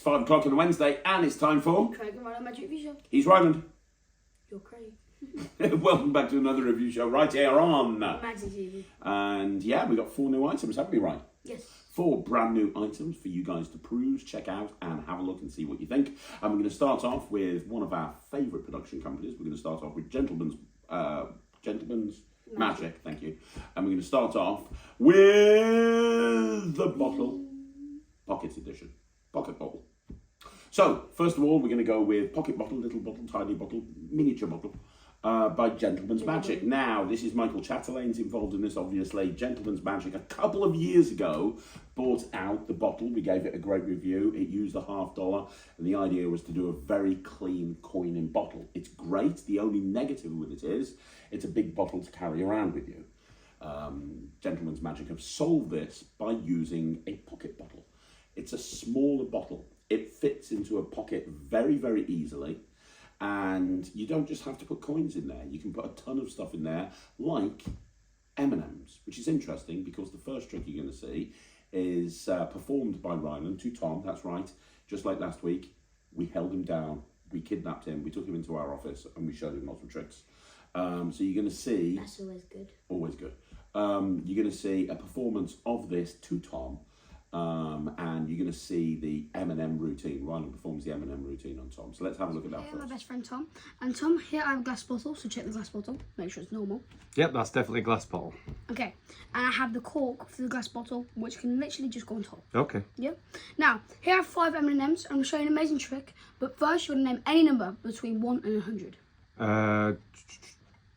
5 o'clock on a Wednesday, and it's time for... Craig and Ryland Magic Review Show. He's Ryland. You're Craig. Welcome back to another review show right here on... Magic TV. And yeah, we got 4 new items, haven't we, Ryan? Yes. 4 brand new items for you guys to peruse, check out, and have a look and see what you think. And we're going to start off with one of our favourite production companies. We're going to start off with Gentleman's Magic, thank you. And we're going to start off with the bottle, Pocket Edition, Pocket Bottle. So, first of all, we're going to go with Pocket Bottle, little bottle, tiny bottle, miniature bottle, by Gentleman's Magic. Now, this is Michael Chatelain's involved in this, obviously. Gentleman's Magic, a couple of years ago, bought out the bottle. We gave it a great review. It used the $50, and the idea was to do a very clean coining bottle. It's great. The only negative with it is, it's a big bottle to carry around with you. Gentleman's Magic have solved this by using a pocket bottle. It's a smaller bottle. It fits into a pocket very, very easily. And you don't just have to put coins in there. You can put a ton of stuff in there, like M&Ms, which is interesting because the first trick you're going to see is performed by Ryland to Tom. That's right. Just like last week, we held him down. We kidnapped him. We took him into our office and we showed him lots of tricks. So you're going to see... That's always good. Always good. You're going to see a performance of this to Tom. And you're going to see the M&M routine. Ryland performs the M&M routine on Tom. So let's have a look at that Here, first. my best friend Tom. And Tom, here I have a glass bottle, so check the glass bottle. Make sure it's normal. Yep, that's definitely a glass bottle. Okay. And I have the cork for the glass bottle, which can literally just go on top. Okay. Yep. Now, here I have 5 M&Ms. I'm going to show you an amazing trick. But first, you're going to name any number between 1 and 100.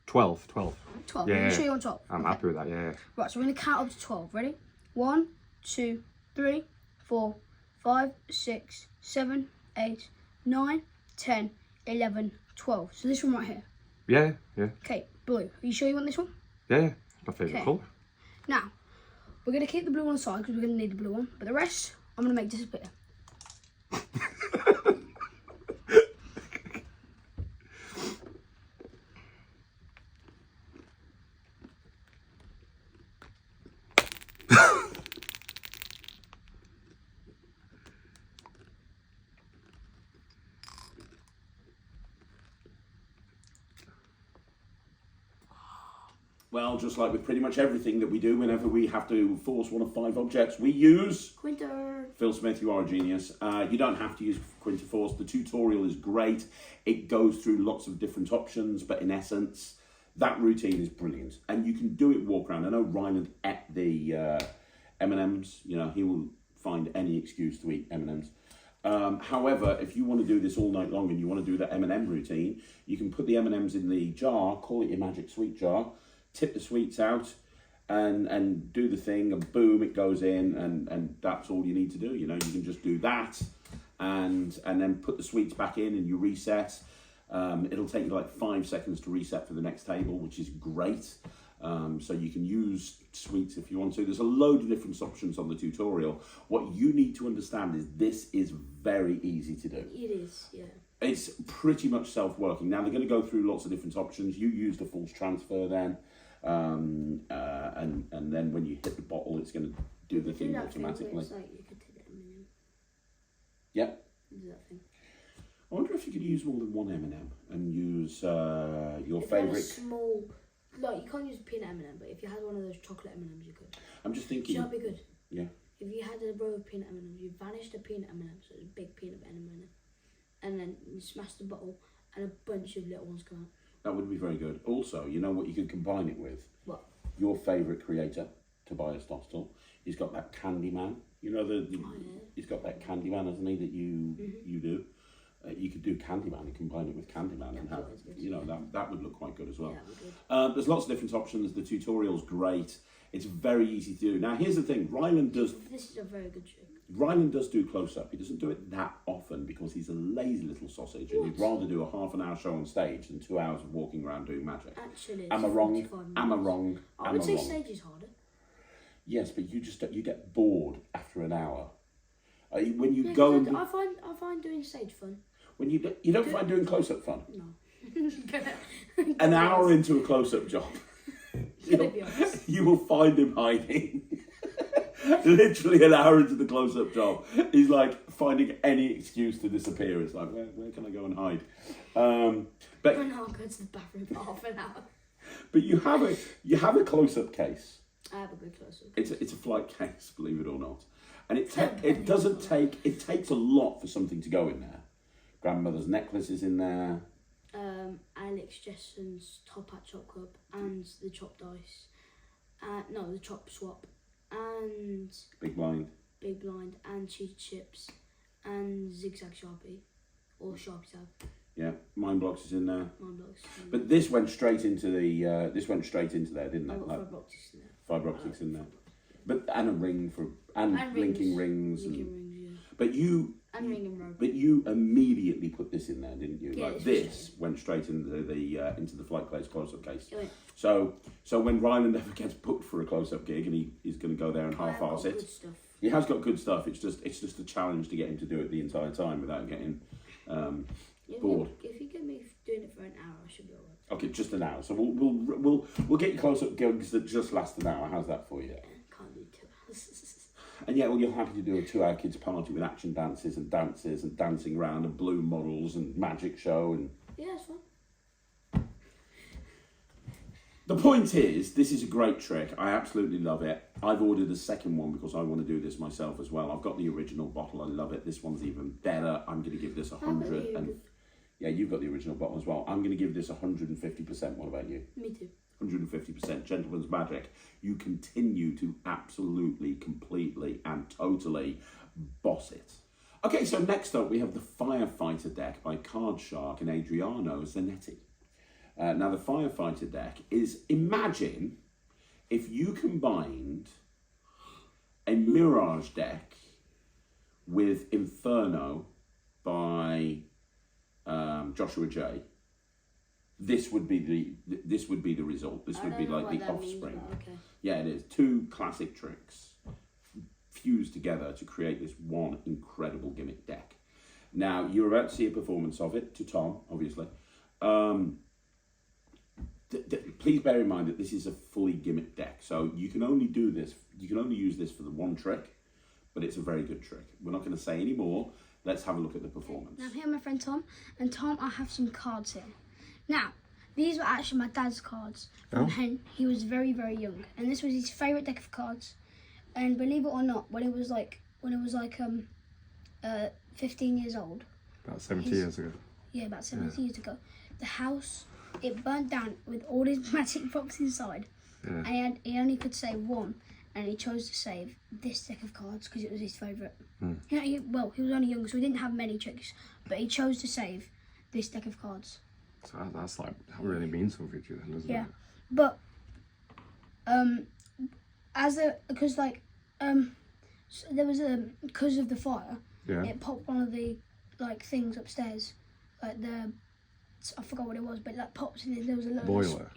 12. 12. Yeah, I'm going to show you on top. I'm happy with that, yeah. Right, so we're going to count up to 12. Ready? 1, 2, 3, 4, 5, 6, 7, 8, 9, 10, 11, 12. So this one right here. Yeah. Okay, blue. Are you sure you want this one? Yeah, my favourite Okay. colour. Now, we're going to keep the blue on the side because we're going to need the blue one. But the rest, I'm going to make disappear. Well, just like with pretty much everything that we do, whenever we have to force one of 5 objects, we use... Quinter. Phil Smith, you are a genius. You don't have to use Quinterforce. The tutorial is great. It goes through lots of different options, but in essence, that routine is brilliant. And you can do it walk around. I know Ryland ate the M&Ms. You know, he will find any excuse to eat M&Ms. However, if you want to do this all night long and you want to do that M&M routine, you can put the M&Ms in the jar, call it your magic sweet jar, tip the sweets out and do the thing, and boom, it goes in, and that's all you need to do. You know, you can just do that and then put the sweets back in and you reset. It'll take you like 5 seconds to reset for the next table, which is great. So you can use sweets if you want to. There's a load of different options on the tutorial. What you need to understand is this is very easy to do. It is, yeah. It's pretty much self-working. Now, they're going to go through lots of different options. You use the force transfer then. And then when you hit the bottle, it's going to do the thing automatically. It's like you could take that M&M. Yep. Do that thing. I wonder if you could use more than one M&M and use your If you had a favourite... small, like you can't use a peanut M&M, but if you had one of those chocolate M&Ms, you could. I'm just thinking... Should that be good? Yeah. If you had a row of peanut M&Ms, you vanish the peanut M&M, so it's a big peanut M&M, and then you smash the bottle, and a bunch of little ones come out. That would be very good. Also, you know what you could combine it with? What? Your favourite creator, Tobias Dostal. He's got that Candyman. You know, he's got that Candyman, hasn't he, that you do. You could do Candyman and combine it with Candyman and have, you know, that would look quite good as well. Yeah, that would be good. There's lots of different options. The tutorial's great. It's very easy to do. Now, here's the thing. Ryland does... This is a very good trick. Ryland does do close-up. He doesn't do it that often because he's a lazy little sausage and he'd rather do a half-an-hour show on stage than 2 hours of walking around doing magic. Actually, Am I wrong? 45 minutes. Am I wrong? I Am would I say wrong? stage is harder. Yes, but you get bored after an hour. When you Yeah, go... I find doing stage fun. When you don't find doing close-up fun? No. An hour into a close-up job, Gonna be honest. you will find him hiding. Literally an hour into the close-up job, he's like finding any excuse to disappear. It's like, where can I go and hide? But And I'll go to the bathroom for half an hour. but you have a close-up case. I have a good close-up. It's a flight case, believe it or not, and it takes a lot for something to go in there. Grandmother's necklace is in there. Alex Jesson's top hat chop club and the chop dice. No, the chop swap and Big blind. and cheese chips and zigzag sharpie or sharpie tab. Yeah, mind blocks is in there. Mine blocks. But this went straight into there, didn't I've it? got Like, fibre optics in there. fibre optics in there. But and a ring and linking rings Linking and rings, yeah. but you And ring and rope. But you immediately put this in there, didn't you? Yeah, Like this this went straight into the flight case close-up case. Yeah. So when Ryland ever gets booked for a close-up gig and he's going to go there and I have got half-arse it, good stuff. he has got good stuff. It's just a challenge to get him to do it the entire time without getting bored. If you get me doing it for an hour, I should be alright. Okay, just an hour. So we'll get you close-up gigs that just last an hour. How's that for you? Can't do 2 hours. And yeah, well, you're happy to do a 2-hour kids party with action dances and dancing around and balloon models and magic show and. Yeah, it's fun. The point is, this is a great trick. I absolutely love it. I've ordered a second one because I want to do this myself as well. I've got the original bottle. I love it. This one's even better. I'm going to give this 100. And yeah, you've got the original bottle as well. I'm going to give this 150%. What about you? Me too. 150%. Gentleman's magic. You continue to absolutely, completely, and totally boss it. Okay, so next up we have the Firefighter deck by Card Shark and Adriano Zanetti. Now the Firefighter deck is, imagine if you combined a Mirage deck with Inferno by Joshua J. This would be the result. This would be like the offspring. Okay. Yeah, it is. 2 classic tricks fused together to create this one incredible gimmick deck. Now, you're about to see a performance of it to Tom, obviously. Please bear in mind that this is a fully gimmick deck, so you can only use this for the one trick, but it's a very good trick. We're not going to say any more. Let's have a look at the performance. Now, I'm here with my friend Tom, and Tom, I have some cards here. Now, these were actually my dad's cards from when he was very, very young, and this was his favourite deck of cards. And believe it or not, when it was like 15 years old, About 70 years ago. yeah, about 70 years ago, the house, it burnt down with all his magic box inside, Yeah. and he only could save one, and he chose to save this deck of cards because it was his favourite. He was only young, so he didn't have many tricks, but he chose to save this deck of cards. So that really means something to you then, doesn't Yeah, it? but because of the fire, Yeah. it popped one of the things upstairs, I forgot what it was, but that popped and there was a little Boiler.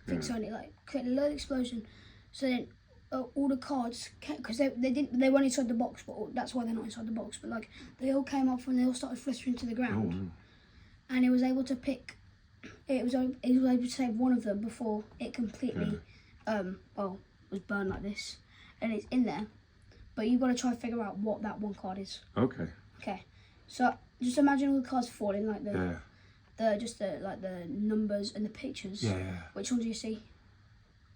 things on it, created a little explosion. So then all the cards, because they weren't inside the box, but that's why they're not inside the box. But they all came off and they all started fluttering to the ground, and it was able to pick. It was able to save one of them before it completely, was burned like this, and it's in there. But you've got to try and figure out what that one card is. Okay. Okay, so just imagine all the cards falling like Yeah. the numbers and the pictures. Yeah. Which one do you see?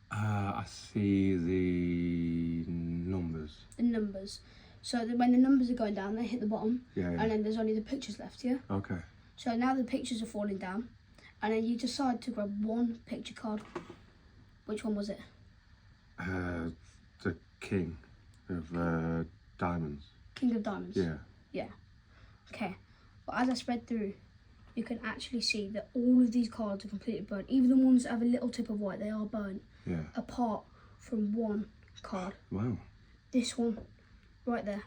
I see the numbers. The numbers. So when the numbers are going down, they hit the bottom, Yeah. and then there's only the pictures left. Yeah. Okay. So now the pictures are falling down, and then you decide to grab one picture card. Which one was it? The king of diamonds. King of Diamonds. Yeah. Yeah. Okay. But as I spread through, you can actually see that all of these cards are completely burnt. Even the ones that have a little tip of white, they are burnt. Yeah. Apart from one card. Wow. This one, right there.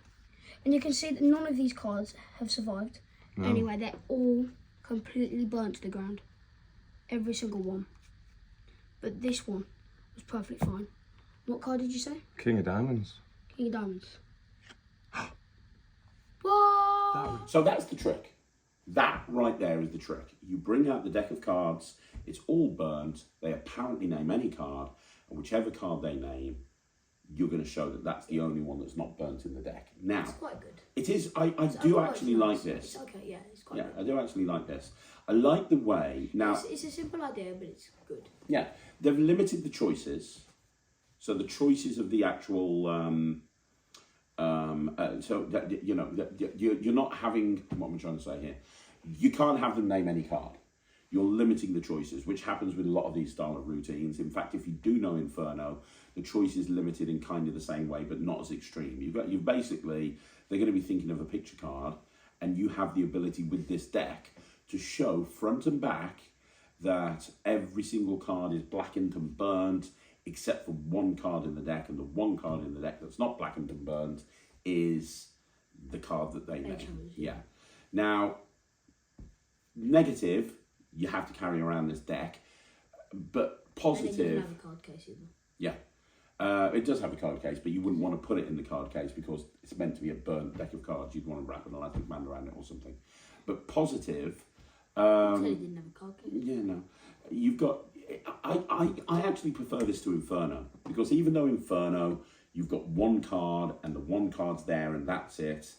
And you can see that none of these cards have survived. No. Anyway, they're all completely burnt to the ground. Every single one. But this one was perfectly fine. What card did you say? King of diamonds. King of Diamonds. What? So that's the trick. That right there is the trick. You bring out the deck of cards, it's all burnt, they apparently name any card, and whichever card they name, you're going to show that that's the only one that's not burnt in the deck. Now, It's quite good. it is. I do actually like this. It's okay, yeah, it's quite Yeah, good. I do actually like this. I like the way now. It's a simple idea, but it's good. Yeah, they've limited the choices. So the choices of the actual, so that you're not having. What am I trying to say here? You can't have them name any card. You're limiting the choices, which happens with a lot of these style of routines. In fact, if you do know Inferno, the choice is limited in kind of the same way, but not as extreme. You've basically, they're going to be thinking of a picture card, and you have the ability with this deck to show front and back that every single card is blackened and burned, except for one card in the deck, and the one card in the deck that's not blackened and burned is the card that they made. Yeah. Now, negative, you have to carry around this deck, but positive. And it doesn't have a card case either. Yeah. It does have a card case, but you wouldn't want to put it in the card case because it's meant to be a burnt deck of cards. You'd want to wrap an elastic band around it or something. But positive. It didn't have a card case. Yeah, no. You've got. I actually prefer this to Inferno because even though Inferno, you've got one card and the one card's there and that's it.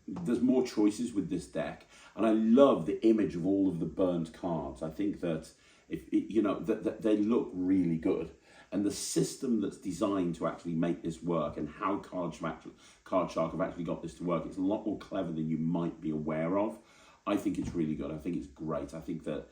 There's more choices with this deck, and I love the image of all of the burnt cards. I think that that they look really good, and the system that's designed to actually make this work, and how Card Shark have actually got this to work, it's a lot more clever than you might be aware of. I think it's really good. I think it's great. I think that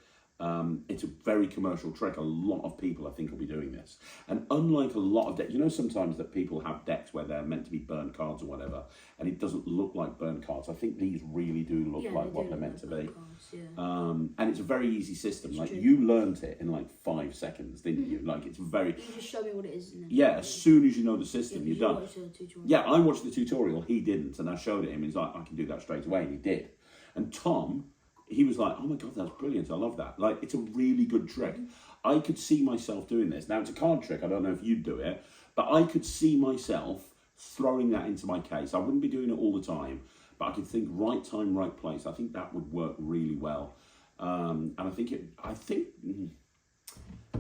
it's a very commercial trick. A lot of people, I think, will be doing this. And unlike a lot of decks, sometimes that people have decks where they're meant to be burnt cards or whatever, and it doesn't look like burnt cards. I think these really do look like what they're meant to be. Cards, yeah. And it's a very easy system. It's true. You learnt it in 5 seconds, didn't you? It's very... You just show me what it is. And then as soon as you know the system, you're done. Tutorial. Yeah, I watched the tutorial. He didn't, and I showed it him. He's like, I can do that straight away, and he did. And Tom... he was like, oh my God, that's brilliant. I love that. It's a really good trick. I could see myself doing this. Now, it's a card trick. I don't know if you'd do it, but I could see myself throwing that into my case. I wouldn't be doing it all the time, but I could think right time, right place. I think that would work really well. And I think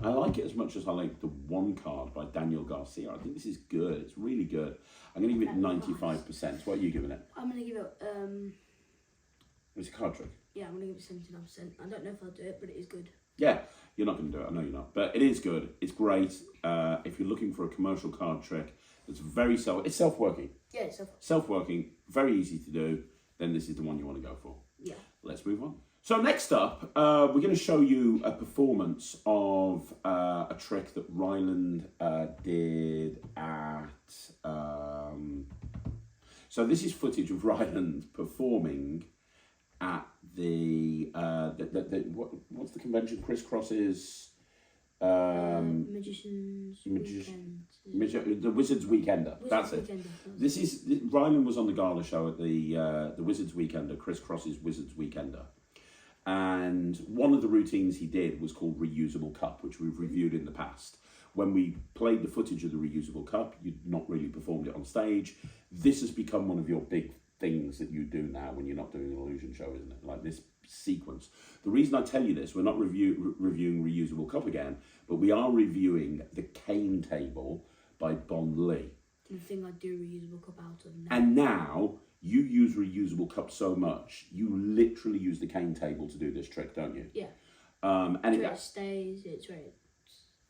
I like it as much as I like the one card by Daniel Garcia. I think this is good. It's really good. I'm going to give it 95%. What are you giving it? I'm going to give it... It's a card trick. Yeah, I'm going to give it 79%. I don't know if I'll do it, but it is good. Yeah, you're not going to do it. I know you're not. But it is good. It's great. If you're looking for a commercial card trick that's it's self-working. Yeah, it's self-working. Self-working, very easy to do, then this is the one you want to go for. Yeah. Let's move on. So next up, we're going to show you a performance of a trick that Ryland did at... So this is footage of Ryland performing at what's the convention? Crisscross's Magician's Weekend. The Wizard's Weekender. That's it. Weekender. Ryland was on the gala show at the Wizard's Weekender, Crisscross's Wizard's Weekender, and one of the routines he did was called Reusable Cup, which we've reviewed in the past. When we played the footage of the Reusable Cup, you'd not really performed it on stage. This has become one of your big things that you do now when you're not doing an illusion show, isn't it? Like this sequence. The reason I tell you this, we're not reviewing Reusable Cup again, but we are reviewing the cane table by Bon Lee. The thing I do Reusable Cup out of now. And now you use Reusable Cup so much, you literally use the cane table to do this trick, don't you? Yeah. And it stays, it's where it...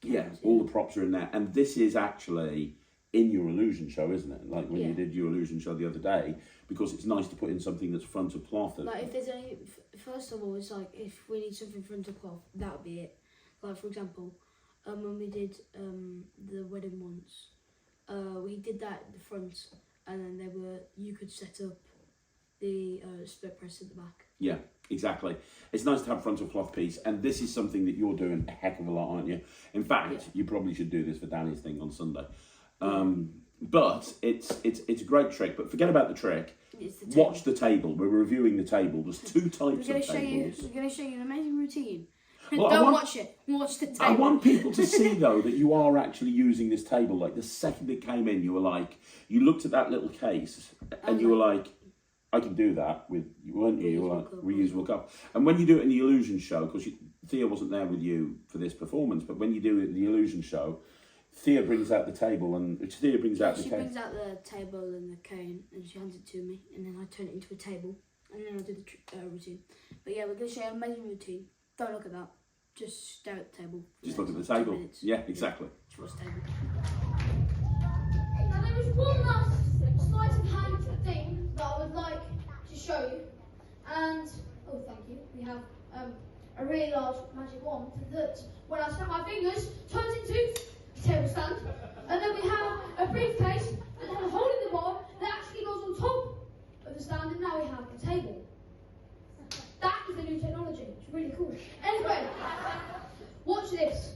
Yeah, all the props are in there. And this is actually in your illusion show, isn't it? Like when you did your illusion show the other day, because it's nice to put in something that's front of cloth. If there's any, first of all, it's if we need something front of cloth, that would be it. For example, when we did the wedding ones, we did that at the front, and then you could set up the split press at the back. Yeah, exactly. It's nice to have front of cloth piece, and this is something that you're doing a heck of a lot, aren't you? In fact, you probably should do this for Danny's thing on Sunday. But it's a great trick. But forget about the trick. Watch the table. We're reviewing the table. There's 2 types of tables. We're going to show you an amazing routine. Well, Don't watch it. Watch the table. I want people to see, though, that you are actually using this table. Like, the second it came in, you were like... You looked at that little case, and you were like... I can do that with... Weren't you? You were like, reusable cup. And when you do it in the illusion show, because Thea wasn't there with you for this performance, but when you do it in the illusion show... Thea brings out the table, and Thea brings out the She cane. brings out the table and the cane, and she hands it to me, and then I turn it into a table, and then I do the routine. But yeah, we're going to show you an amazing routine. Don't look at that. Just stare at the table. Just look at the table. Yeah, exactly. Just watch the table. Now there is one last sleight of hand thing that I would like to show you, and oh thank you, we have a really large magic wand that when I snap my fingers turns into a table stand, and then we have a briefcase that has a hole in the bottom that actually goes on top of the stand, and now we have a table. That is a new technology, it's really cool. Anyway, watch this.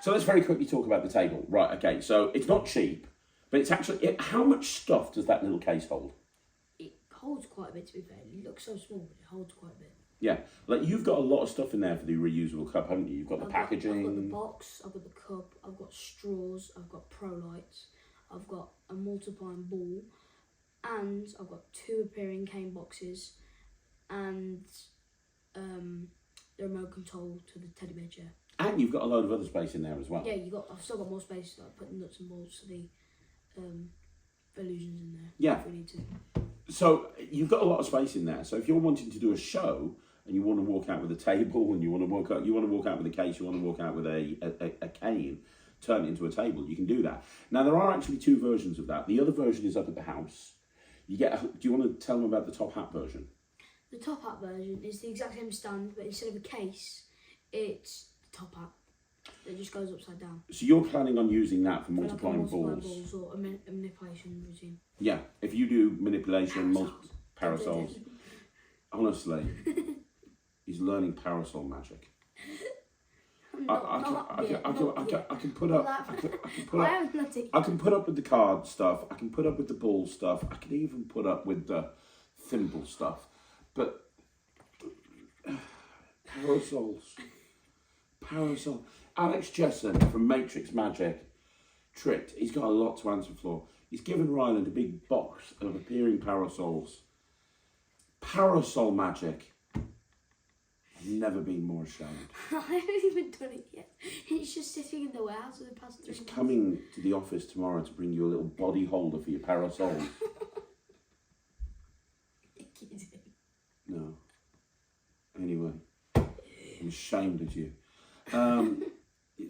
So let's very quickly talk about the table. Right, okay, so it's not cheap, but it's actually, how much stuff does that little case hold? It holds quite a bit, to be fair. It looks so small, but it holds quite a bit. Yeah, like you've got a lot of stuff in there for the reusable cup, haven't you? You've got the I've packaging. got the box, I've got the cup, I've got straws, I've got pro lights, I've got a multiplying ball, and I've got 2 appearing cane boxes, and the remote control to the teddy bear chair. And you've got a load of other space in there as well. Yeah, I've still got more space to put nuts and bolts to the illusions in there. Yeah. If we need to. So you've got a lot of space in there. So if you're wanting to do a show and you want to walk out with a table and you want to walk out with a case, you want to walk out with a cane, turn it into a table, you can do that. Now there are actually 2 versions of that. The other version is up at the house. Do you want to tell them about the top hat version? The top hat version is the exact same stand, but instead of a case, it's the top hat. It just goes upside down. So you're planning on using that for Like multiplying a multiplying balls? or a manipulation routine. Yeah, if you do manipulation, parasols. Honestly, he's learning parasol magic. I can put up. I can put up with the card stuff. I can put up with the ball stuff. I can even put up with the thimble stuff. But parasol. Alex Jessen from Matrix Magic tricked. He's got a lot to answer for. He's given Ryland a big box of appearing parasols. Parasol magic. never been more ashamed. I haven't even done it yet. It's just sitting in the warehouse for the past 3 It's months. coming to the office tomorrow to bring you a little body holder for your parasols. No. Anyway, I'm ashamed of you.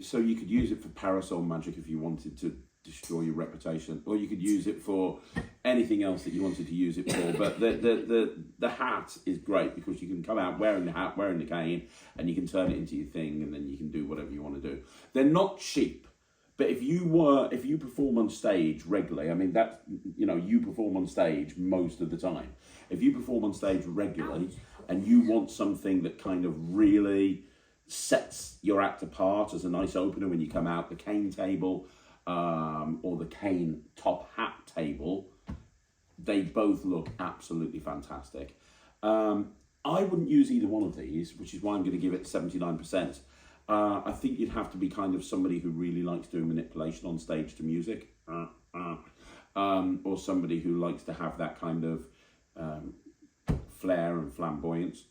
So you could use it for parasol magic if you wanted to destroy your reputation, or you could use it for anything else that you wanted to use it for. But the hat is great because you can come out wearing the hat, wearing the cane, and you can turn it into your thing, and then you can do whatever you want to do. They're not cheap, but if you perform on stage regularly, I mean that you perform on stage most of the time. If you perform on stage regularly and you want something that kind of really sets your act apart as a nice opener when you come out, the cane table or the cane top hat table, they both look absolutely fantastic. I wouldn't use either one of these, which is why I'm going to give it 79%. I think you'd have to be kind of somebody who really likes doing manipulation on stage to music, or somebody who likes to have that kind of flair and flamboyance.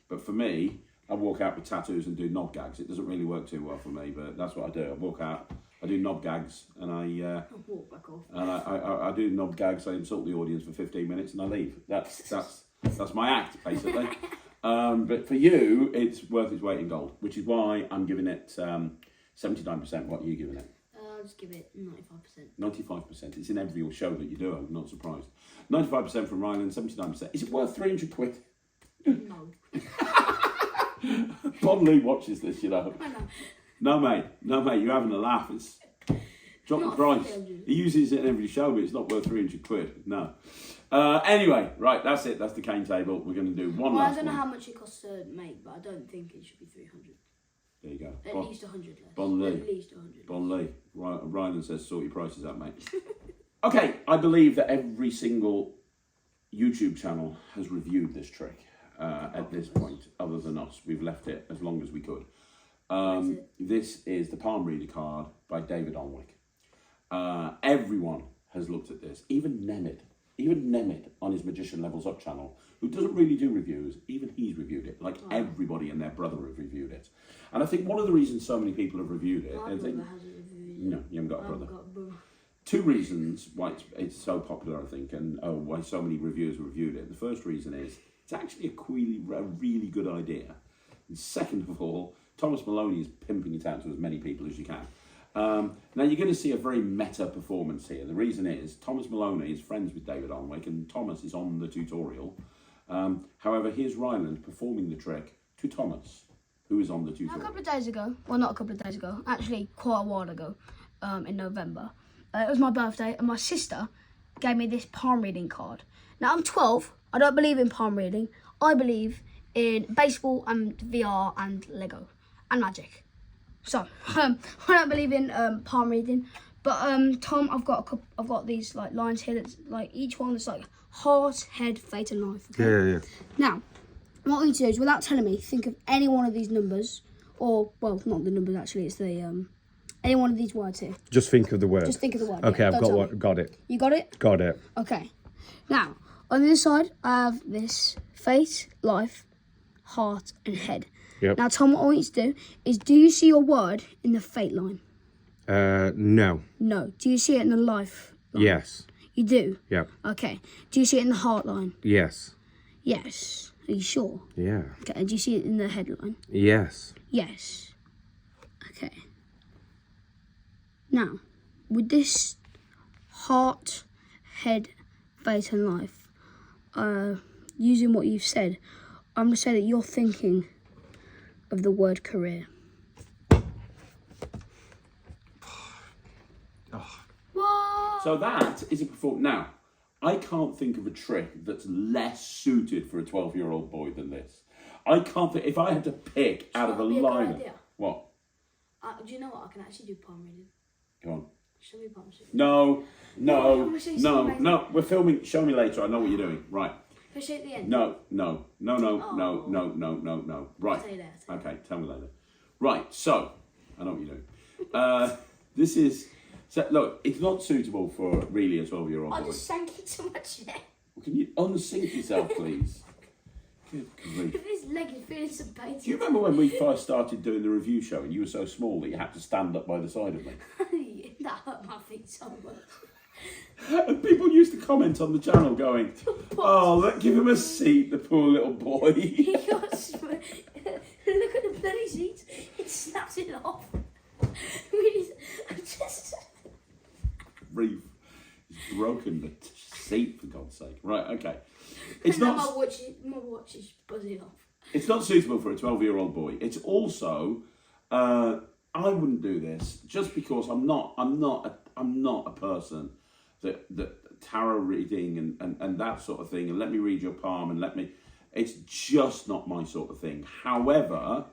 But for me, I walk out with tattoos and do knob gags. It doesn't really work too well for me, but that's what I do. I walk out, I do knob gags, and I walk back off. And I do knob gags. I insult the audience for 15 minutes, and I leave. That's my act, basically. But for you, it's worth its weight in gold, which is why I'm giving it 79%. What are you giving it? I'll just give it 95%. 95%. It's in every show that you do. I'm not surprised. 95% from Ryland, 79%. Is it worth 300 quid? No. Bon Lee watches this, you know. I know. No, mate, you're having a laugh. It's drop the Not price. 300. He uses it in every show, but it's not worth 300 quid. No. Anyway, right, that's it. That's the cane table. We're going to do one last I don't know one. how much it costs to make, but I don't think it should be 300. There you go. At least 100 less. Bon Lee. At least 100. Bon Lee. Ryan says, sort your prices out, mate. Okay, I believe that every single YouTube channel has reviewed this trick at this point, other than us. We've left it as long as we could. This is the palm reader card by David Onwick. Everyone has looked at this, even Nemid on his Magician Levels Up channel, who doesn't really do reviews, even he's reviewed it. Like everybody and their brother have reviewed it. And I think one of the reasons so many people have reviewed it... My brother hasn't reviewed it. No, you haven't got a I brother. haven't got a brother. Two reasons why it's so popular, I think, and why so many reviewers have reviewed it. The first reason is it's actually a really good idea. And second of all, Thomas Maloney is pimping it out to as many people as you can. Now you're going to see a very meta performance here. The reason is Thomas Maloney is friends with David Onwick and Thomas is on the tutorial. However, here's Ryland performing the trick to Thomas, who is on the tutorial. A couple of days ago, well not a couple of days ago, actually quite a while ago, in November, it was my birthday and my sister gave me this palm reading card. Now I'm 12, I don't believe in palm reading, I believe in baseball and VR and Lego and magic. So I don't believe in palm reading, but Tom, I've got these like lines here that's like each one is like heart, head, fate, and life. Okay? Yeah. Now, what I want you to do is, without telling me, think of any one of these numbers, or well, not the numbers actually. It's the any one of these words here. Just think of the word. Just think of the word. Okay, yeah, I've don't got tell one. me. Got it. You got it? Got it. Okay. Now, on this side, I have this fate, life, heart, and head. Yep. Now, Tom, what I want you to do is, do you see your word in the fate line? No. No. Do you see it in the life line? Yes. You do? Yep. Okay. Do you see it in the heart line? Yes. Yes. Are you sure? Yeah. Okay. And do you see it in the headline? Yes. Yes. Okay. Now, with this heart, head, fate and life, using what you've said, I'm going to say that you're thinking of the word career. What? So that is a performance. Now, I can't think of a trick that's less suited for a 12-year-old boy than this. I can't think, if I had to pick out of a That'd be a good lineup. idea. What? Do you know what? I can actually do palm reading. Go on. Show me palm reading. No, I'm gonna show you something amazing. no. We're filming. Show me later. I know what you're doing. Right. Can I show you at the end? No. Right. I'll tell you later. Okay, tell me later. Right, so, I know what you're doing. This is, so look, it's not suitable for really a 12-year-old I boy. just sank it to my chair. Can you unsink yourself, please? Good grief. His leg is feeling some pain. Do you remember when we first started doing the review show and you were so small that you had to stand up by the side of me? That hurt my feet so much. And people used to comment on the channel going, oh, give him a seat, the poor little boy. He got look at the bloody seat. It snaps it off. Grief. He's broken the seat, for God's sake. Right, okay. It's Now not... my watch is buzzing off. It's not suitable for a 12-year-old boy. It's also, I wouldn't do this just because I'm not a person that tarot reading and that sort of thing. And let me read your palm and it's just not my sort of thing. However,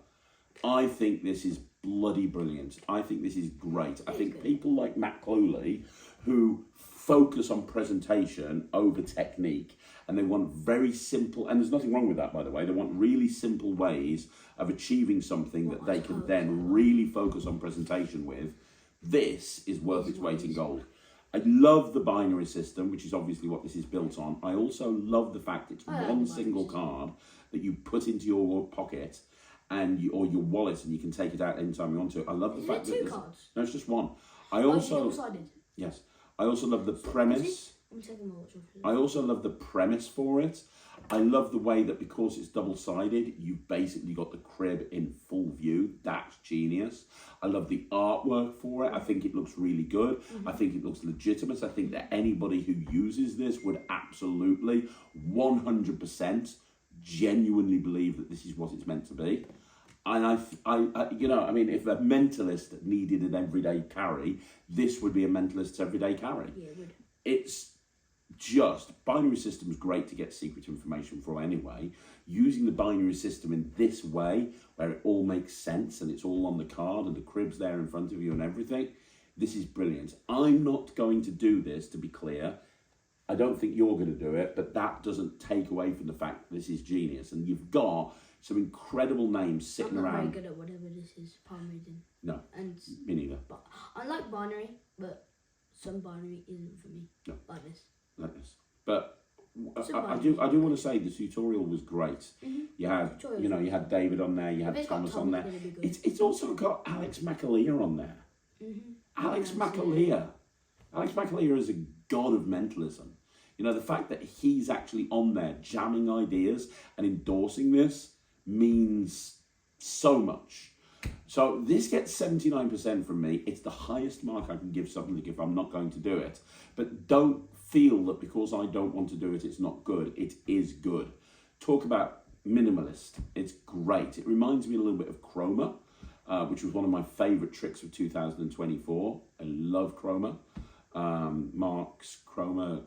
I think this is bloody brilliant. I think this is great. I think people like Matt Clooley who focus on presentation over technique, and they want very simple, and there's nothing wrong with that, by the way, they want really simple ways of achieving something that they can then really focus on presentation with. This is worth its weight in gold. I love the binary system, which is obviously what this is built on. I also love the fact it's one single card that you put into your pocket or your wallet, and you can take it out anytime you want to. I love the fact that two cards? No, it's just one. Double-sided. Yes. I also love the premise. I'm taking my watch off. I also love the premise for it. I love the way that because it's double-sided, you've basically got the crib in full view. That's genius. I love the artwork for it. I think it looks really good. I think it looks legitimate. I think that anybody who uses this would absolutely 100% genuinely believe that this is what it's meant to be. And I mean, if a mentalist needed an everyday carry, this would be a mentalist's everyday carry. Yeah, it would. It's just, binary system is great to get secret information from anyway. Using the binary system in this way, where it all makes sense and it's all on the card and the crib's there in front of you and everything, this is brilliant. I'm not going to do this, to be clear. I don't think you're going to do it, but that doesn't take away from the fact that this is genius. And you've got some incredible names sitting I'm not around. very good at whatever this is, palm reading. No, And me neither. but I like binary, but some binary isn't for me. No. Like this. Like this. But Some I binary. do want to say the tutorial was great. You had Tutorial. You had David on there, you If had it's got Thomas Tom, on there. then it'd be good. It's also got Alex McAleer on there. Alex McAleer. Alex McAleer is a god of mentalism. You know, the fact that he's actually on there jamming ideas and endorsing this means so much. So this gets 79% from me. It's the highest mark I can give something if I'm not going to do it. But don't feel that because I don't want to do it, it's not good. It is good. Talk about minimalist. It's great. It reminds me a little bit of Chroma, which was one of my favourite tricks of 2024. I love Chroma. Mark's Chroma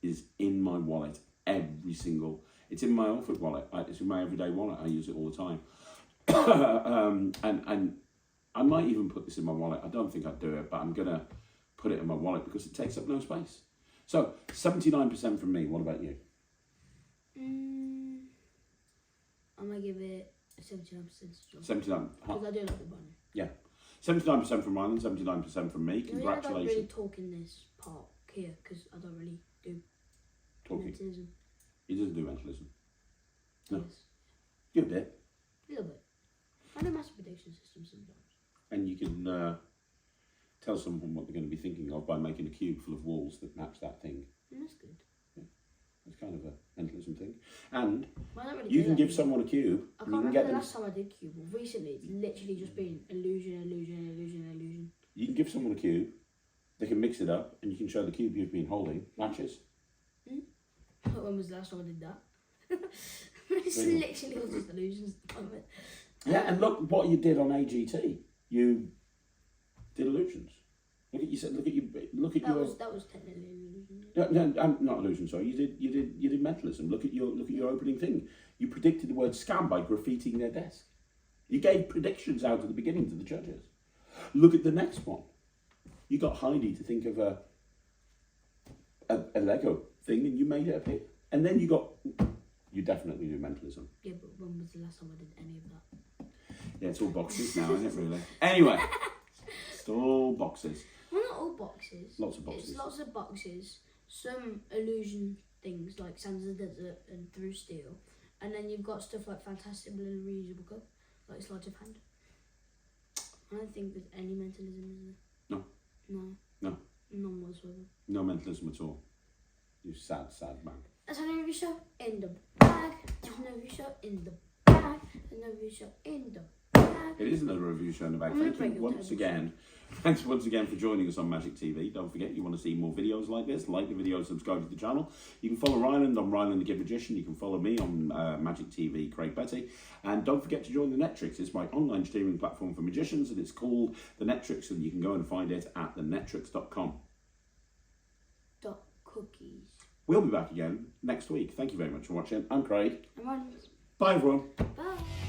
is in my wallet every single. It's in my outfit wallet. It's in my everyday wallet. I use it all the time. And I might even put this in my wallet. I don't think I'd do it, but I'm gonna put it in my wallet because it takes up no space. So 79% from me. What about you? I'm gonna give it a 79%. 79. Because I do like the binary. Yeah. 79% from Ryland, 79% from me. I don't Congratulations. really talk in this part here because I don't really do Talking. mentalism. He doesn't do mentalism. No. Yes. You a bit. A little bit. I do master prediction systems sometimes. And you can tell someone what they're going to be thinking of by making a cube full of walls that match that thing. And that's good. It's kind of a mentalism thing. And Well, I don't really you do can that give someone a cube. I And can't you can remember get the them. last time I did cube. Well, recently, it's literally just been illusion. You can give someone a cube. They can mix it up, and you can show the cube you've been holding matches. When was the last time I did that? It's Really? literally all just illusions at the moment. Yeah, and look what you did on AGT. You did illusions. Look at you. That was technically an illusion. No, not illusion. Sorry, you did mentalism. Look at your opening thing. You predicted the word scam by graffitiing their desk. You gave predictions out at the beginning to the judges. Look at the next one. You got Heidi to think of a Lego thing, and you made it appear. And then you definitely do mentalism. Yeah, but when was the last time I did any of that? Yeah, it's all boxes now, isn't it? Really. Anyway, it's all boxes. Well, not all boxes. Lots of boxes. It's lots of boxes. Some illusion things like Sands of the Desert and Through Steel, And then you've got stuff like fantastical and reusable cup, like sleight of hand. I don't think there's any mentalism, is there? No. No. No. None whatsoever. No mentalism at all. You sad, sad man. There's an review show in the bag. There's no review show in the bag. There's no review show in the bag. It is another review show in the back. I'm gonna Thank break you your once tables. again. Thanks once again for joining us on Magic TV. Don't forget, you want to see more videos like this, like the video, subscribe to the channel. You can follow Ryland on Ryland the Kid Magician. You can follow me on Magic TV, Craig Betty. And don't forget to join the Netrix. It's my online streaming platform for magicians, and it's called the Netrix, and you can go and find it at thenetrix.com. Cookies. We'll be back again next week. Thank you very much for watching. I'm Craig. I'm on. Bye, everyone. Bye.